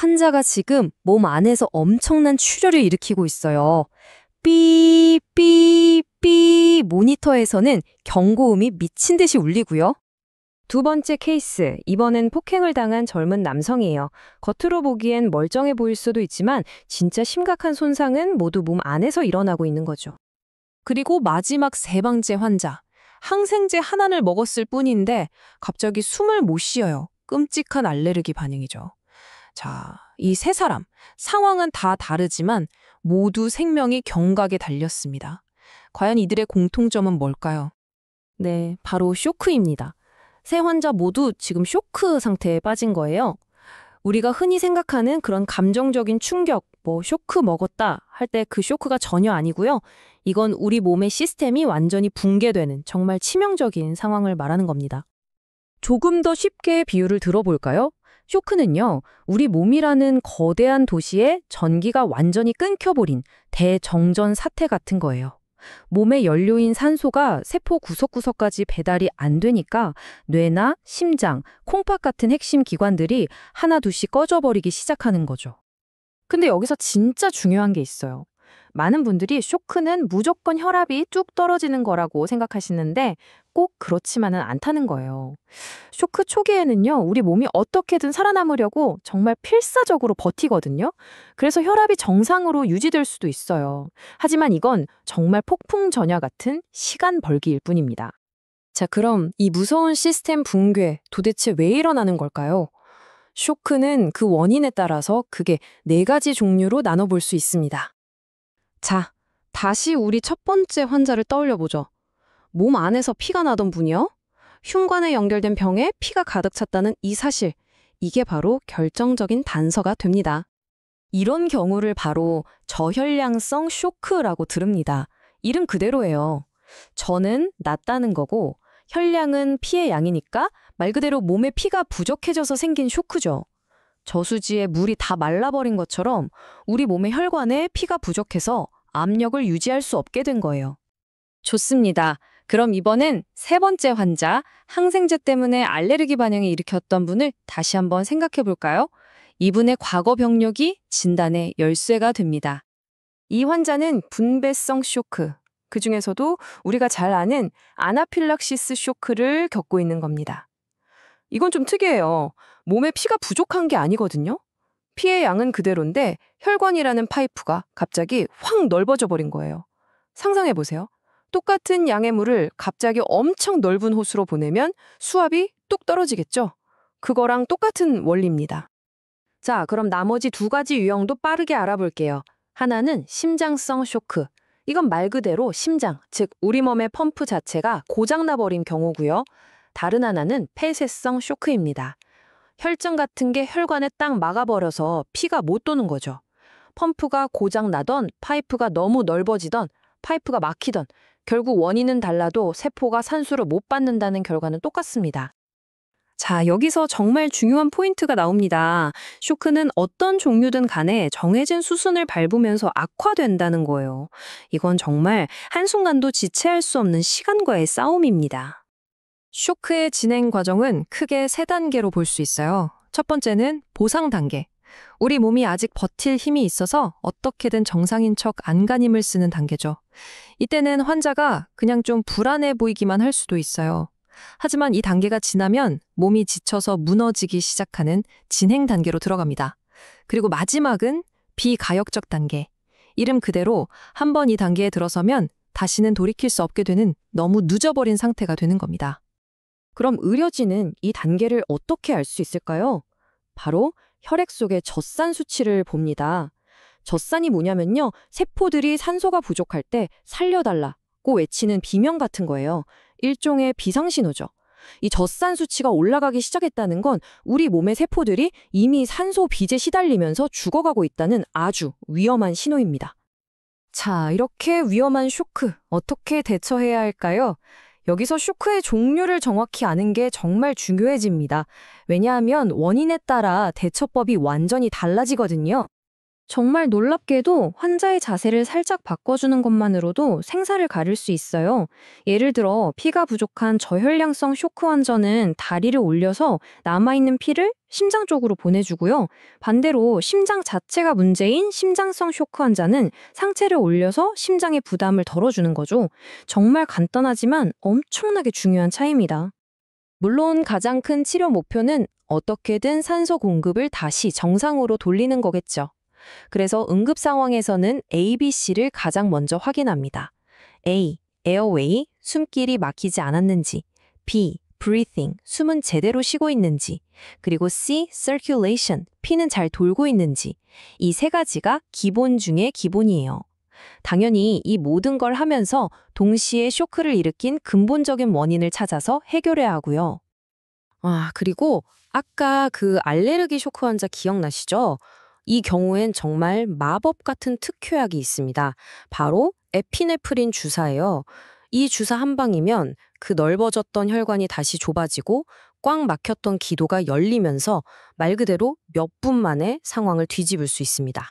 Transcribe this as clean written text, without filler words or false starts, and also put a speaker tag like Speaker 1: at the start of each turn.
Speaker 1: 환자가 지금 몸 안에서 엄청난 출혈을 일으키고 있어요. 삐삐삐 모니터에서는 경고음이 미친 듯이 울리고요. 두 번째 케이스, 이번엔 폭행을 당한 젊은 남성이에요. 겉으로 보기엔 멀쩡해 보일 수도 있지만 진짜 심각한 손상은 모두 몸 안에서 일어나고 있는 거죠.
Speaker 2: 그리고 마지막 세 번째 환자. 항생제 하나를 먹었을 뿐인데 갑자기 숨을 못 쉬어요. 끔찍한 알레르기 반응이죠. 자, 이 세 사람, 상황은 다 다르지만 모두 생명이 경각에 달렸습니다. 과연 이들의 공통점은 뭘까요?
Speaker 1: 네, 바로 쇼크입니다. 세 환자 모두 지금 쇼크 상태에 빠진 거예요. 우리가 흔히 생각하는 그런 감정적인 충격, 쇼크 먹었다 할 때 그 쇼크가 전혀 아니고요. 이건 우리 몸의 시스템이 완전히 붕괴되는 정말 치명적인 상황을 말하는 겁니다. 조금 더 쉽게 비유를 들어볼까요? 쇼크는요, 우리 몸이라는 거대한 도시에 전기가 완전히 끊겨버린 대정전 사태 같은 거예요. 몸의 연료인 산소가 세포 구석구석까지 배달이 안 되니까 뇌나 심장, 콩팥 같은 핵심 기관들이 하나둘씩 꺼져버리기 시작하는 거죠. 근데 여기서 진짜 중요한 게 있어요. 많은 분들이 쇼크는 무조건 혈압이 뚝 떨어지는 거라고 생각하시는데 꼭 그렇지만은 않다는 거예요. 쇼크 초기에는요, 우리 몸이 어떻게든 살아남으려고 정말 필사적으로 버티거든요. 그래서 혈압이 정상으로 유지될 수도 있어요. 하지만 이건 정말 폭풍 전야 같은 시간 벌기일 뿐입니다. 자, 그럼 이 무서운 시스템 붕괴 도대체 왜 일어나는 걸까요? 쇼크는 그 원인에 따라서 크게 네 가지 종류로 나눠볼 수 있습니다. 자, 다시 우리 첫 번째 환자를 떠올려보죠. 몸 안에서 피가 나던 분이요. 흉관에 연결된 병에 피가 가득 찼다는 이 사실, 이게 바로 결정적인 단서가 됩니다. 이런 경우를 바로 저혈량성 쇼크라고 부릅니다. 이름 그대로예요. 저는 낮다는 거고 혈량은 피의 양이니까 말 그대로 몸에 피가 부족해져서 생긴 쇼크죠. 저수지에 물이 다 말라버린 것처럼 우리 몸의 혈관에 피가 부족해서 압력을 유지할 수 없게 된 거예요. 좋습니다. 그럼 이번엔 세 번째 환자, 항생제 때문에 알레르기 반응을 일으켰던 분을 다시 한번 생각해 볼까요? 이분의 과거 병력이 진단의 열쇠가 됩니다. 이 환자는 분배성 쇼크, 그중에서도 우리가 잘 아는 아나필락시스 쇼크를 겪고 있는 겁니다. 이건 좀 특이해요. 몸에 피가 부족한 게 아니거든요. 피의 양은 그대로인데 혈관이라는 파이프가 갑자기 확 넓어져 버린 거예요. 상상해 보세요. 똑같은 양의 물을 갑자기 엄청 넓은 호수로 보내면 수압이 뚝 떨어지겠죠? 그거랑 똑같은 원리입니다. 자, 그럼 나머지 두 가지 유형도 빠르게 알아볼게요. 하나는 심장성 쇼크. 이건 말 그대로 심장, 즉 우리 몸의 펌프 자체가 고장나버린 경우고요. 다른 하나는 폐쇄성 쇼크입니다. 혈전 같은 게 혈관에 딱 막아버려서 피가 못 도는 거죠. 펌프가 고장나던, 파이프가 너무 넓어지던, 파이프가 막히던, 결국 원인은 달라도 세포가 산소를 못 받는다는 결과는 똑같습니다. 자, 여기서 정말 중요한 포인트가 나옵니다. 쇼크는 어떤 종류든 간에 정해진 수순을 밟으면서 악화된다는 거예요. 이건 정말 한순간도 지체할 수 없는 시간과의 싸움입니다. 쇼크의 진행 과정은 크게 세 단계로 볼 수 있어요. 첫 번째는 보상 단계. 우리 몸이 아직 버틸 힘이 있어서 어떻게든 정상인 척 안간힘을 쓰는 단계죠. 이때는 환자가 그냥 좀 불안해 보이기만 할 수도 있어요. 하지만 이 단계가 지나면 몸이 지쳐서 무너지기 시작하는 진행 단계로 들어갑니다. 그리고 마지막은 비가역적 단계. 이름 그대로 한번 이 단계에 들어서면 다시는 돌이킬 수 없게 되는 너무 늦어버린 상태가 되는 겁니다. 그럼 의료진은 이 단계를 어떻게 알 수 있을까요? 바로 혈액 속의 젖산 수치를 봅니다. 젖산이 뭐냐면요, 세포들이 산소가 부족할 때 살려달라고 외치는 비명 같은 거예요. 일종의 비상신호죠. 이 젖산 수치가 올라가기 시작했다는 건 우리 몸의 세포들이 이미 산소 빚에 시달리면서 죽어가고 있다는 아주 위험한 신호입니다. 자, 이렇게 위험한 쇼크 어떻게 대처해야 할까요? 여기서 쇼크의 종류를 정확히 아는 게 정말 중요해집니다. 왜냐하면 원인에 따라 대처법이 완전히 달라지거든요. 정말 놀랍게도 환자의 자세를 살짝 바꿔주는 것만으로도 생사를 가릴 수 있어요. 예를 들어 피가 부족한 저혈량성 쇼크 환자는 다리를 올려서 남아있는 피를 심장 쪽으로 보내주고요. 반대로 심장 자체가 문제인 심장성 쇼크 환자는 상체를 올려서 심장의 부담을 덜어주는 거죠. 정말 간단하지만 엄청나게 중요한 차이입니다. 물론 가장 큰 치료 목표는 어떻게든 산소 공급을 다시 정상으로 돌리는 거겠죠. 그래서 응급 상황에서는 ABC를 가장 먼저 확인합니다. A. 에어웨이, 숨길이 막히지 않았는지. B. breathing, 숨은 제대로 쉬고 있는지. 그리고 C. circulation, 피는 잘 돌고 있는지. 이 세 가지가 기본 중에 기본이에요. 당연히 이 모든 걸 하면서 동시에 쇼크를 일으킨 근본적인 원인을 찾아서 해결해야 하고요. 그리고 아까 그 알레르기 쇼크 환자 기억나시죠? 이 경우엔 정말 마법 같은 특효약이 있습니다. 바로 에피네프린 주사예요. 이 주사 한 방이면 그 넓어졌던 혈관이 다시 좁아지고 꽉 막혔던 기도가 열리면서 말 그대로 몇 분 만에 상황을 뒤집을 수 있습니다.